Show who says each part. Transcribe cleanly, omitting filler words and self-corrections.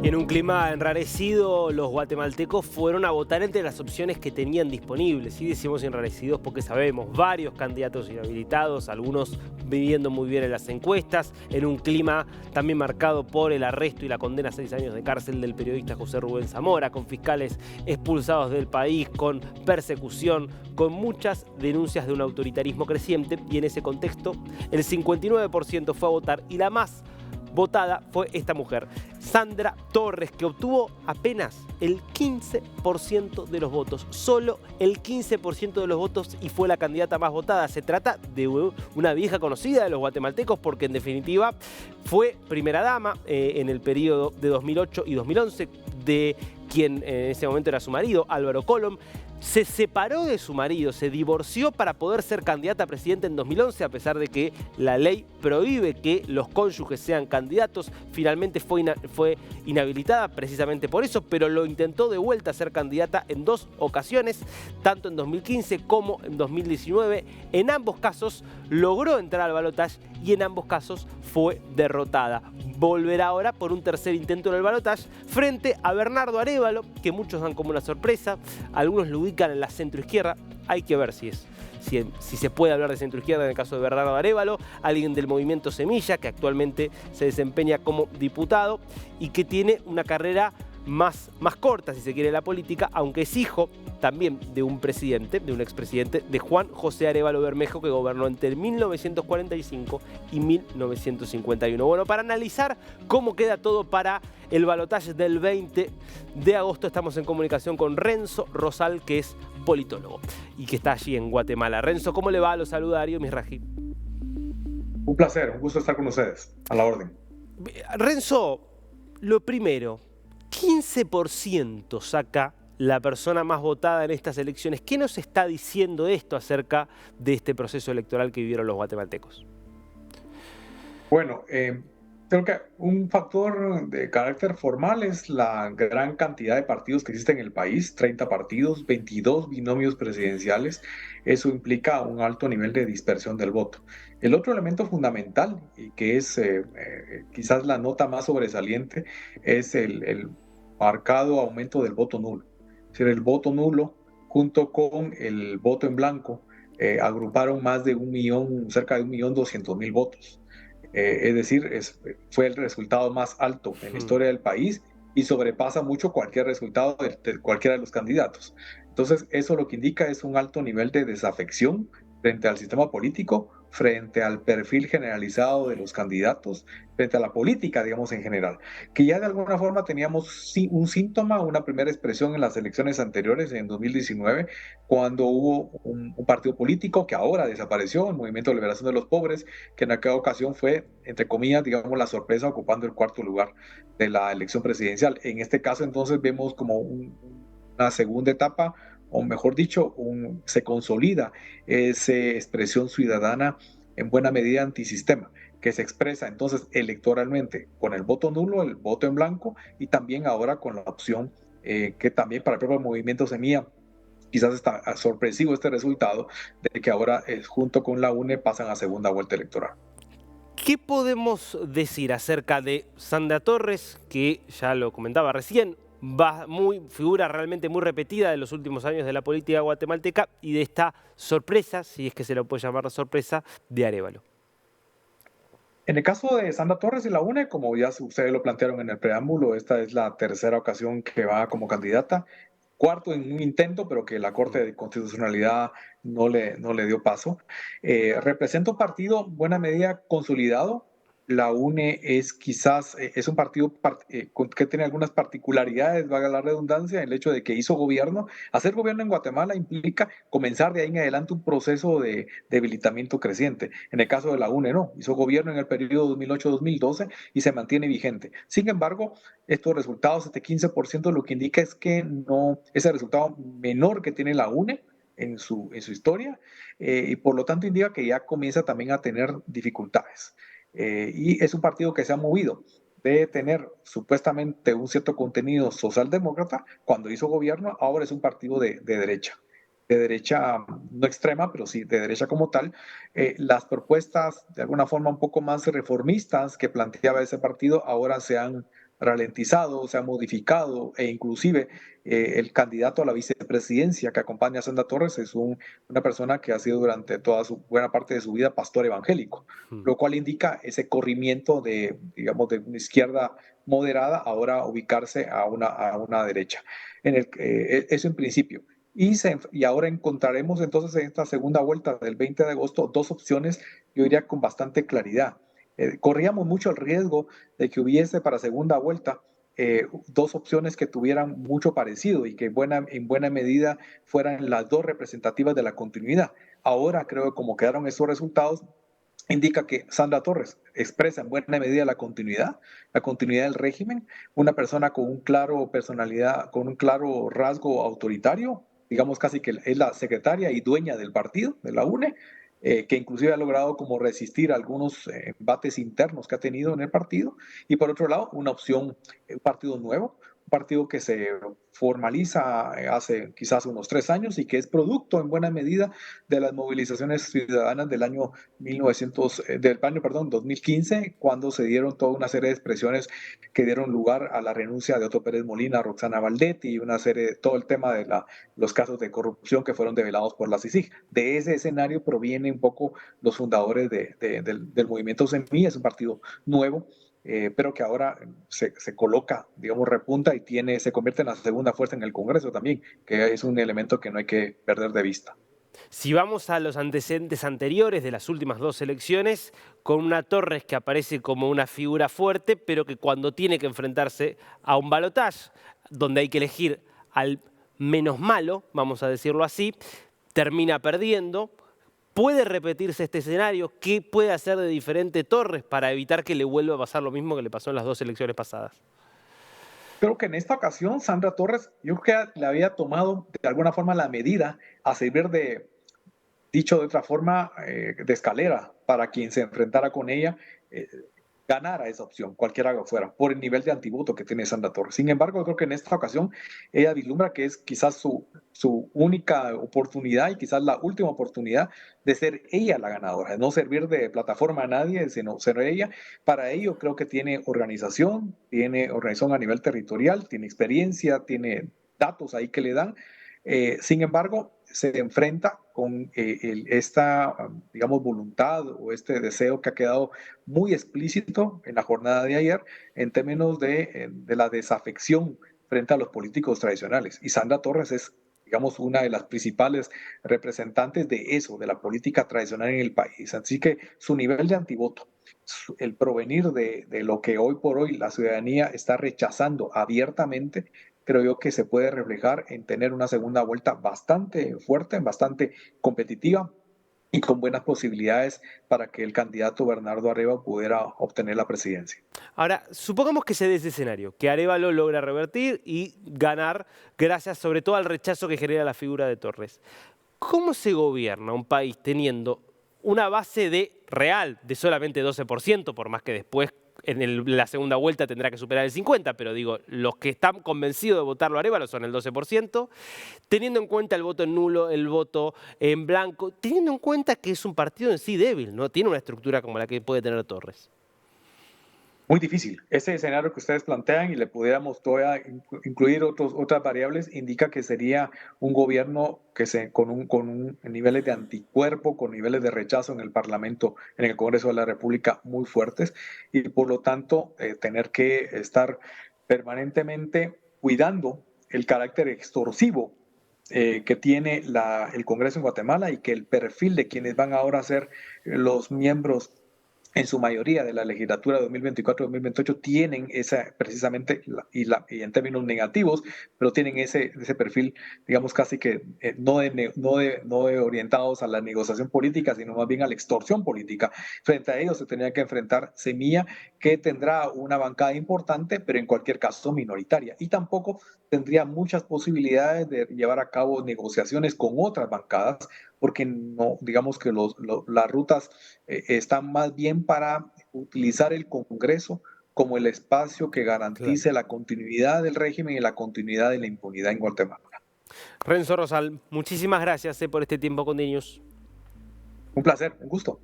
Speaker 1: Y en un clima enrarecido, los guatemaltecos fueron a votar entre las opciones que tenían disponibles. Y decimos enrarecidos porque sabemos varios candidatos inhabilitados, algunos viviendo muy bien en las encuestas, en un clima también marcado por el arresto y la condena a 6 años de cárcel del periodista José Rubén Zamora, con fiscales expulsados del país, con persecución, con muchas denuncias de un autoritarismo creciente. Y en ese contexto, el 59% fue a votar y la más votada fue esta mujer, Sandra Torres, que obtuvo apenas el 15% de los votos, solo el 15% de los votos, y fue la candidata más votada. Se trata de una vieja conocida de los guatemaltecos porque en definitiva fue primera dama en el periodo de 2008 y 2011 de quien en ese momento era su marido, Álvaro Colom. Se separó de su marido, se divorció para poder ser candidata a presidente en 2011, a pesar de que la ley prohíbe que los cónyuges sean candidatos. Finalmente fue inhabilitada precisamente por eso, pero lo intentó de vuelta a ser candidata en 2 ocasiones, tanto en 2015 como en 2019. En ambos casos logró entrar al balotaje y en ambos casos fue derrotada. Volverá ahora por un tercer intento en el balotaje frente a Bernardo Arévalo, que muchos dan como una sorpresa, algunos lo ubican en la centroizquierda. Hay que ver si se puede hablar de centroizquierda en el caso de Bernardo Arévalo, alguien del movimiento Semilla, que actualmente se desempeña como diputado y que tiene una carrera más corta, si se quiere, en la política, aunque es hijo también de un expresidente, de Juan José Arévalo Bermejo, que gobernó entre 1945 y 1951. Bueno, para analizar cómo queda todo para el balotaje del 20 de agosto, estamos en comunicación con Renzo Rosal, que es politólogo y que está allí en Guatemala. Renzo, ¿cómo le va? Lo saluda Darío Misraji.
Speaker 2: Un placer, un gusto estar con ustedes. A la orden.
Speaker 1: Renzo, lo primero, 15% saca la persona más votada en estas elecciones. ¿Qué nos está diciendo esto acerca de este proceso electoral que vivieron los guatemaltecos?
Speaker 2: Bueno, creo que un factor de carácter formal es la gran cantidad de partidos que existen en el país, 30 partidos, 22 binomios presidenciales. Eso implica un alto nivel de dispersión del voto. El otro elemento fundamental, y que es quizás la nota más sobresaliente, es el marcado aumento del voto nulo. Es decir, el voto nulo junto con el voto en blanco agruparon más de 1.000.000, cerca de 1.200.000 votos. Es decir, fue el resultado más alto en la historia del país y sobrepasa mucho cualquier resultado de cualquiera de los candidatos. Entonces, eso lo que indica es un alto nivel de desafección frente al sistema político, frente al perfil generalizado de los candidatos, frente a la política, digamos, en general, que ya de alguna forma teníamos un síntoma, una primera expresión en las elecciones anteriores, en 2019, cuando hubo un partido político que ahora desapareció, el Movimiento de Liberación de los Pobres, que en aquella ocasión fue, entre comillas, digamos, la sorpresa, ocupando el 4º lugar de la elección presidencial. En este caso, entonces, vemos como una segunda etapa, o mejor dicho, se consolida esa expresión ciudadana en buena medida antisistema, que se expresa entonces electoralmente con el voto nulo, el voto en blanco, y también ahora con la opción que también para el propio movimiento Semilla quizás está sorpresivo este resultado de que ahora junto con la UNE pasan a segunda vuelta electoral.
Speaker 1: ¿Qué podemos decir acerca de Sandra Torres, que ya lo comentaba recién, figura realmente muy repetida de los últimos años de la política guatemalteca, y de esta sorpresa, si es que se lo puede llamar sorpresa, de Arévalo?
Speaker 2: En el caso de Sandra Torres y la UNE, como ya ustedes lo plantearon en el preámbulo, esta es la tercera ocasión que va como candidata, cuarto en un intento, pero que la Corte de Constitucionalidad no le dio paso. Representa un partido en buena medida consolidado. La UNE es quizás, es un partido que tiene algunas particularidades, valga la redundancia, el hecho de que hizo gobierno. Hacer gobierno en Guatemala implica comenzar de ahí en adelante un proceso de debilitamiento creciente. En el caso de la UNE no, hizo gobierno en el periodo 2008-2012 y se mantiene vigente. Sin embargo, estos resultados, este 15%, lo que indica es que no, ese resultado menor que tiene la UNE en su historia, y por lo tanto indica que ya comienza también a tener dificultades. Y es un partido que se ha movido de tener supuestamente un cierto contenido socialdemócrata cuando hizo gobierno, ahora es un partido de derecha no extrema, pero sí de derecha como tal. Las propuestas de alguna forma un poco más reformistas que planteaba ese partido ahora se han ralentizado, se ha modificado e inclusive el candidato a la vicepresidencia que acompaña a Sandra Torres es una persona que ha sido durante toda su buena parte de su vida pastor evangélico, lo cual indica ese corrimiento de, digamos, de una izquierda moderada, ahora ubicarse a una derecha. Eso en principio. Y ahora encontraremos entonces en esta segunda vuelta del 20 de agosto dos opciones, yo diría con bastante claridad. Corríamos mucho el riesgo de que hubiese para segunda vuelta dos opciones que tuvieran mucho parecido y que en buena medida fueran las dos representativas de la continuidad. Ahora creo que como quedaron esos resultados, indica que Sandra Torres expresa en buena medida la continuidad del régimen, una persona con un claro personalidad, con un claro rasgo autoritario, digamos casi que es la secretaria y dueña del partido, de la UNE, que inclusive ha logrado como resistir algunos embates internos que ha tenido en el partido, y por otro lado, una opción, un partido nuevo, un partido que se formaliza hace quizás unos 3 años y que es producto en buena medida de las movilizaciones ciudadanas del año 2015, cuando se dieron toda una serie de expresiones que dieron lugar a la renuncia de Otto Pérez Molina, Roxana Valdetti y una serie, todo el tema de los casos de corrupción que fueron develados por la CICIG. De ese escenario provienen un poco los fundadores del movimiento Semilla, es un partido nuevo, pero que ahora se coloca, digamos, repunta y se convierte en la segunda fuerza en el Congreso también, que es un elemento que no hay que perder de vista.
Speaker 1: Si vamos a los antecedentes anteriores de las últimas dos elecciones, con una Torres que aparece como una figura fuerte, pero que cuando tiene que enfrentarse a un balotaje, donde hay que elegir al menos malo, vamos a decirlo así, termina perdiendo. ¿Puede repetirse este escenario? ¿Qué puede hacer de diferente Torres para evitar que le vuelva a pasar lo mismo que le pasó en las dos elecciones pasadas?
Speaker 2: Creo que en esta ocasión Sandra Torres, yo creo que le había tomado de alguna forma la medida a servir dicho de otra forma, de escalera para quien se enfrentara con ella, ganara esa opción, cualquiera que fuera, por el nivel de antivoto que tiene Sandra Torres. Sin embargo, creo que en esta ocasión ella vislumbra que es quizás su única oportunidad y quizás la última oportunidad de ser ella la ganadora, de no servir de plataforma a nadie, sino ser ella. Para ello creo que tiene organización a nivel territorial, tiene experiencia, tiene datos ahí que le dan. Sin embargo, se enfrenta con esta, digamos, voluntad o este deseo que ha quedado muy explícito en la jornada de ayer en términos de la desafección frente a los políticos tradicionales. Y Sandra Torres es, digamos, una de las principales representantes de eso, de la política tradicional en el país. Así que su nivel de antivoto, el provenir de lo que hoy por hoy la ciudadanía está rechazando abiertamente, creo yo que se puede reflejar en tener una segunda vuelta bastante fuerte, bastante competitiva y con buenas posibilidades para que el candidato Bernardo Arevalo pudiera obtener la presidencia.
Speaker 1: Ahora, supongamos que se dé ese escenario, que Arevalo logra revertir y ganar gracias sobre todo al rechazo que genera la figura de Torres. ¿Cómo se gobierna un país teniendo una base real de solamente 12%, por más que después en la segunda vuelta tendrá que superar el 50%, pero digo, los que están convencidos de votarlo a Arevalo son el 12%, teniendo en cuenta el voto en nulo, el voto en blanco, teniendo en cuenta que es un partido en sí débil, no tiene una estructura como la que puede tener Torres?
Speaker 2: Muy difícil. Ese escenario que ustedes plantean y le pudiéramos todavía incluir otras variables, indica que sería un gobierno con niveles de anticuerpo, con niveles de rechazo en el Parlamento, en el Congreso de la República muy fuertes y por lo tanto tener que estar permanentemente cuidando el carácter extorsivo que tiene el Congreso en Guatemala y que el perfil de quienes van ahora a ser los miembros en su mayoría de la legislatura 2024-2028 tienen esa precisamente, y en términos negativos, pero tienen ese perfil, digamos, casi que no de orientados a la negociación política, sino más bien a la extorsión política. Frente a ellos se tenía que enfrentar Semilla, que tendrá una bancada importante, pero en cualquier caso minoritaria, y tampoco tendría muchas posibilidades de llevar a cabo negociaciones con otras bancadas, porque no, digamos que las rutas están más bien para utilizar el Congreso como el espacio que
Speaker 1: Claro.
Speaker 2: garantice la continuidad del régimen y la continuidad de la impunidad en Guatemala.
Speaker 1: Renzo Rosal, muchísimas gracias por este tiempo con DNews.
Speaker 2: Un placer, un gusto.